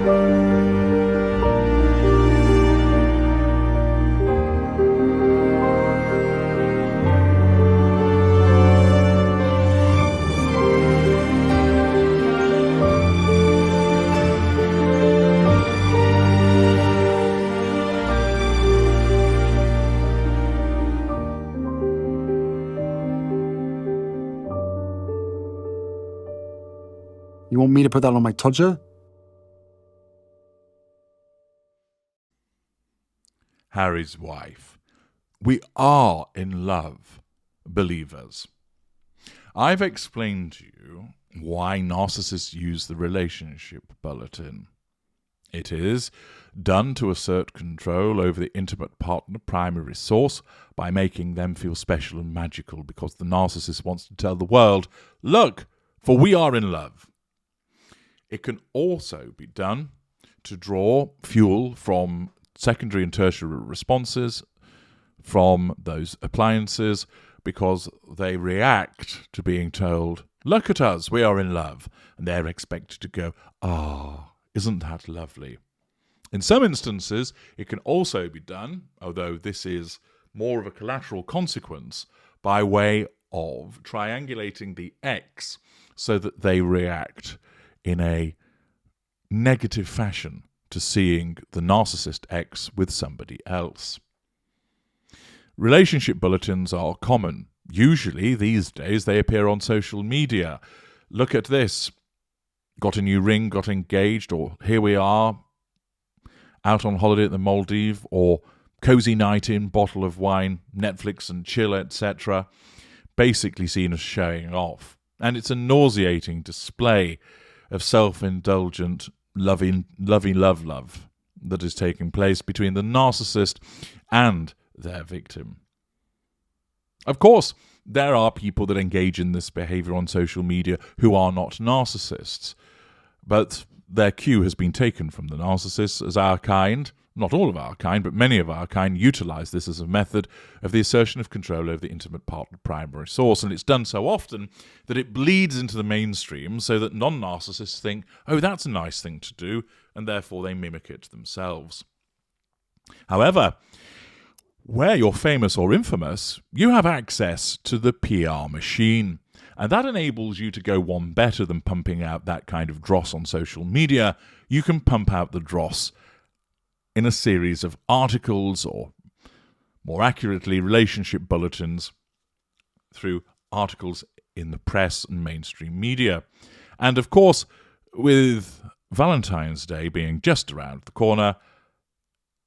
You want me to put that on my Tudor? Harry's wife. We are in love, believers. I've explained to you why narcissists use the relationship bulletin. It is done to assert control over the intimate partner primary source by making them feel special and magical, because the narcissist wants to tell the world, look, for we are in love. It can also be done to draw fuel from secondary and tertiary responses from those appliances, because they react to being told, look at us, we are in love. And they're expected to go, isn't that lovely? In some instances, it can also be done, although this is more of a collateral consequence, by way of triangulating the X so that they react in a negative fashion to seeing the narcissist X with somebody else. Relationship bulletins are common. Usually, these days, they appear on social media. Look at this. Got a new ring, got engaged, or here we are, out on holiday at the Maldives, or cozy night in, bottle of wine, Netflix and chill, etc. Basically seen as showing off. And it's a nauseating display of self-indulgent, loving love that is taking place between the narcissist and their victim. Of course, there are people that engage in this behavior on social media who are not narcissists, but their cue has been taken from the narcissists, as our kind, not all of our kind, but many of our kind, utilize this as a method of the assertion of control over the intimate partner primary source. And it's done so often that it bleeds into the mainstream, so that non-narcissists think, oh, that's a nice thing to do, and therefore they mimic it themselves. However, where you're famous or infamous, you have access to the PR machine. And that enables you to go one better than pumping out that kind of dross on social media. You can pump out the dross in a series of articles, or more accurately, relationship bulletins, through articles in the press and mainstream media. And of course, with Valentine's Day being just around the corner,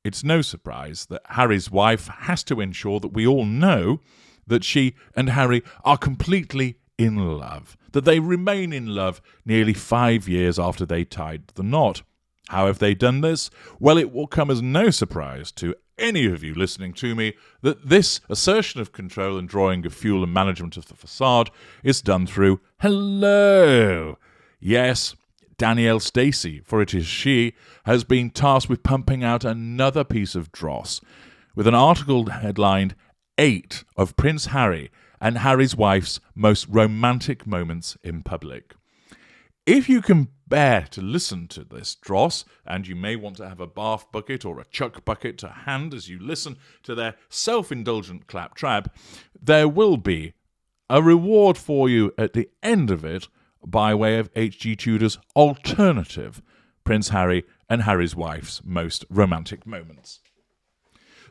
it's no surprise that Harry's wife has to ensure that we all know that she and Harry are completely in love, that they remain in love nearly 5 years after they tied the knot. How have they done this? Well, it will come as no surprise to any of you listening to me that this assertion of control and drawing of fuel and management of the facade is done through hello. Yes, Danielle Stacey, for it is she, has been tasked with pumping out another piece of dross with an article headlined 8 of Prince Harry and Harry's wife's most romantic moments in public. If you can bear to listen to this dross, and you may want to have a bath bucket or a chuck bucket to hand as you listen to their self-indulgent claptrap, there will be a reward for you at the end of it by way of H.G. Tudor's alternative, Prince Harry and Harry's wife's most romantic moments.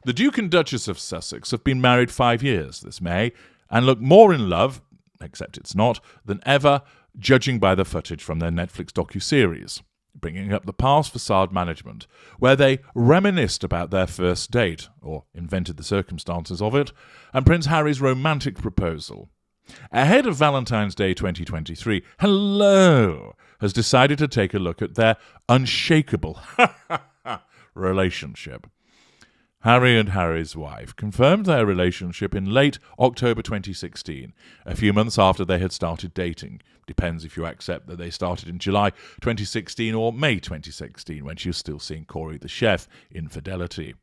The Duke and Duchess of Sussex have been married 5 years this May, and look more in love, except it's not, than ever, judging by the footage from their Netflix docuseries, Bringing Up the Past Facade Management, where they reminisced about their first date, or invented the circumstances of it, and Prince Harry's romantic proposal. Ahead of Valentine's Day 2023, Hello has decided to take a look at their unshakable relationship. Harry and Harry's wife confirmed their relationship in late October 2016, a few months after they had started dating. Depends if you accept that they started in July 2016 or May 2016, when she was still seeing Corey the chef in Fidelity.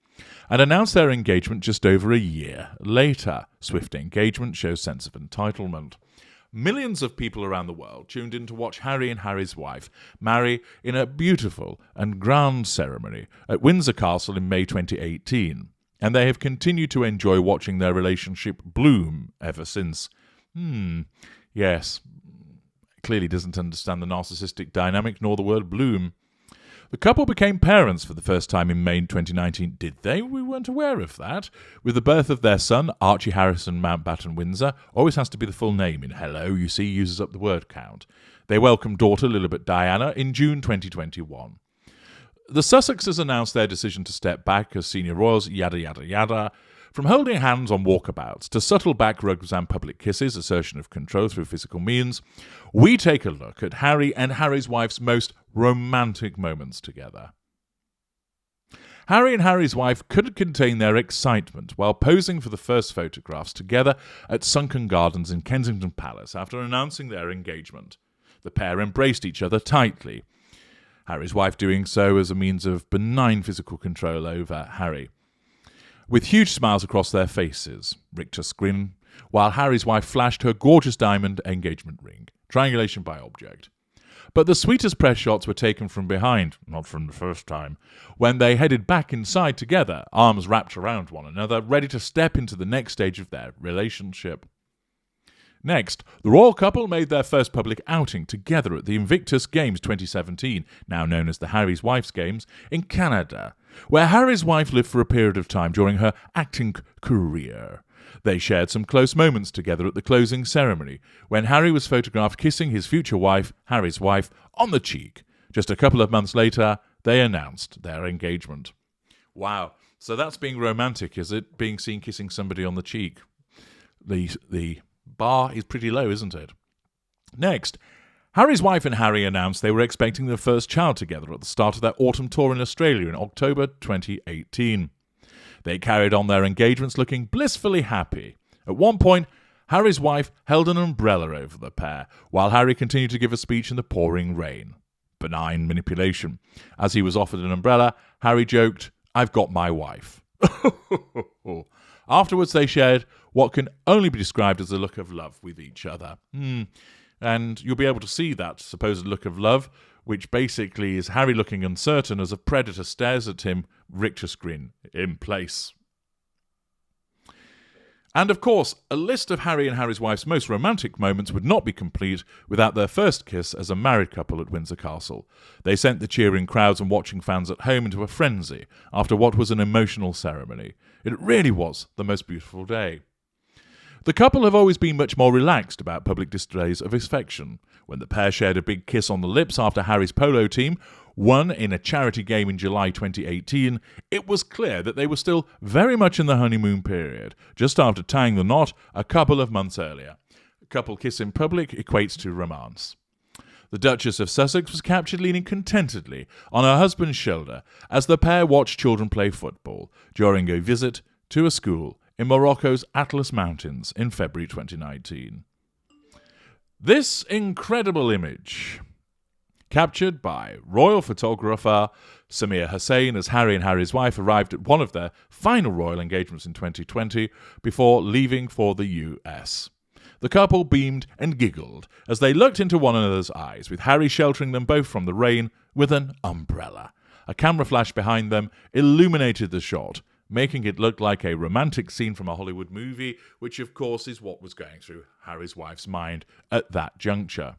And announced their engagement just over a year later. Swift engagement shows sense of entitlement. millions of people around the world tuned in to watch Harry and Harry's wife marry in a beautiful and grand ceremony at Windsor Castle in May 2018, and they have continued to enjoy watching their relationship bloom ever since. Yes, clearly doesn't understand the narcissistic dynamic nor the word bloom. The couple became parents for the first time in May 2019. Did they? We weren't aware of that. With the birth of their son, Archie Harrison Mountbatten Windsor. Always has to be the full name in hello, you see, uses up the word count. They welcomed daughter Lilibet Diana in June 2021. The Sussexes announced their decision to step back as senior royals, yada yada yada. From holding hands on walkabouts to subtle back rubs and public kisses, assertion of control through physical means, we take a look at Harry and Harry's wife's most romantic moments together. Harry and Harry's wife couldn't contain their excitement while posing for the first photographs together at Sunken Gardens in Kensington Palace after announcing their engagement. The pair embraced each other tightly, Harry's wife doing so as a means of benign physical control over Harry. With huge smiles across their faces, rictus grin, while Harry's wife flashed her gorgeous diamond engagement ring, triangulation by object. But the sweetest press shots were taken from behind, not from the first time, when they headed back inside together, arms wrapped around one another, ready to step into the next stage of their relationship. Next, the royal couple made their first public outing together at the Invictus Games 2017, now known as the Harry's Wife's Games, in Canada, where Harry's wife lived for a period of time during her acting career. They shared some close moments together at the closing ceremony, when Harry was photographed kissing his future wife, Harry's wife, on the cheek. Just a couple of months later, they announced their engagement. Wow, so that's being romantic, is it? Being seen kissing somebody on the cheek. The bar is pretty low, isn't it? Next, Harry's wife and Harry announced they were expecting their first child together at the start of their autumn tour in Australia in October 2018. They carried on their engagements looking blissfully happy. At one point, Harry's wife held an umbrella over the pair, while Harry continued to give a speech in the pouring rain. Benign manipulation. As he was offered an umbrella, Harry joked, "I've got my wife." Afterwards, they shared what can only be described as a look of love with each other. And you'll be able to see that supposed look of love, which basically is Harry looking uncertain as a predator stares at him, rictus grin in place. And of course, a list of Harry and Harry's wife's most romantic moments would not be complete without their first kiss as a married couple at Windsor Castle. They sent the cheering crowds and watching fans at home into a frenzy after what was an emotional ceremony. It really was the most beautiful day. The couple have always been much more relaxed about public displays of affection. When the pair shared a big kiss on the lips after Harry's polo team won in a charity game in July 2018, it was clear that they were still very much in the honeymoon period, just after tying the knot a couple of months earlier. A couple kiss in public equates to romance. The Duchess of Sussex was captured leaning contentedly on her husband's shoulder as the pair watched children play football during a visit to a school in Morocco's Atlas Mountains in February 2019. This incredible image, captured by royal photographer Samir Hussain as Harry and Harry's wife arrived at one of their final royal engagements in 2020 before leaving for the US. The couple beamed and giggled as they looked into one another's eyes, with Harry sheltering them both from the rain with an umbrella. A camera flash behind them illuminated the shot, making it look like a romantic scene from a Hollywood movie, which of course is what was going through Harry's wife's mind at that juncture.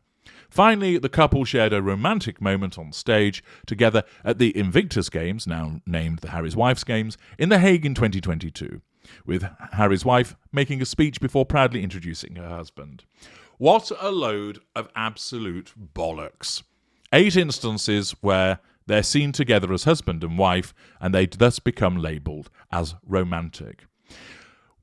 Finally, the couple shared a romantic moment on stage together at the Invictus Games, now named the Harry's Wife's Games, in The Hague in 2022, with Harry's wife making a speech before proudly introducing her husband. What a load of absolute bollocks. 8 instances where they're seen together as husband and wife, and they thus become labelled as romantic.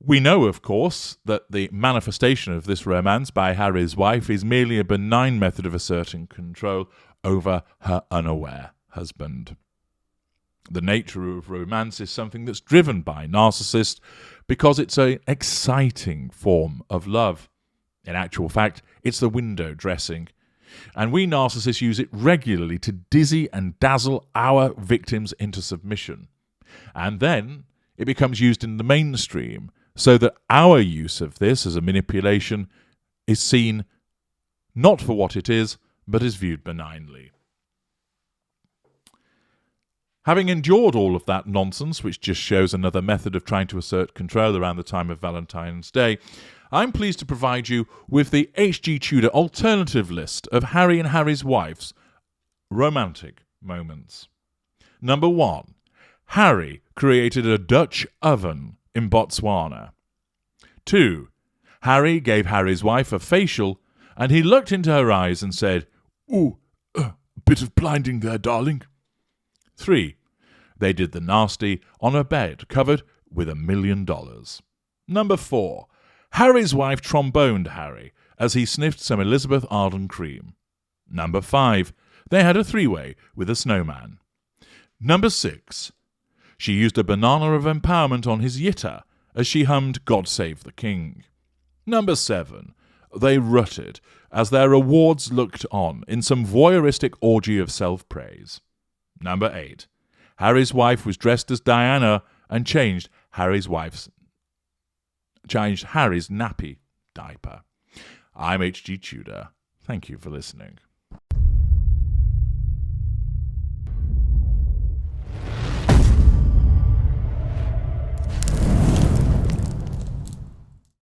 We know, of course, that the manifestation of this romance by Harry's wife is merely a benign method of asserting control over her unaware husband. The nature of romance is something that's driven by narcissists because it's an exciting form of love. In actual fact, it's the window dressing. And we narcissists use it regularly to dizzy and dazzle our victims into submission. And then it becomes used in the mainstream so that our use of this as a manipulation is seen not for what it is, but is viewed benignly. Having endured all of that nonsense, which just shows another method of trying to assert control around the time of Valentine's Day, I'm pleased to provide you with the H.G. Tudor alternative list of Harry and Harry's wife's romantic moments. Number 1. Harry created a Dutch oven in Botswana. 2. Harry gave Harry's wife a facial, and he looked into her eyes and said, "Ooh, a bit of blinding there, darling." 3. They did the nasty on a bed covered with $1 million. Number 4. Harry's wife tromboned Harry as he sniffed some Elizabeth Arden cream. Number 5. They had a three-way with a snowman. Number 6. She used a banana of empowerment on his yitter as she hummed God Save the King. Number 7. They rutted as their rewards looked on in some voyeuristic orgy of self-praise. Number 8. Harry's wife was dressed as Diana and changed Harry's nappy diaper. I'm H.G. Tudor. Thank you for listening.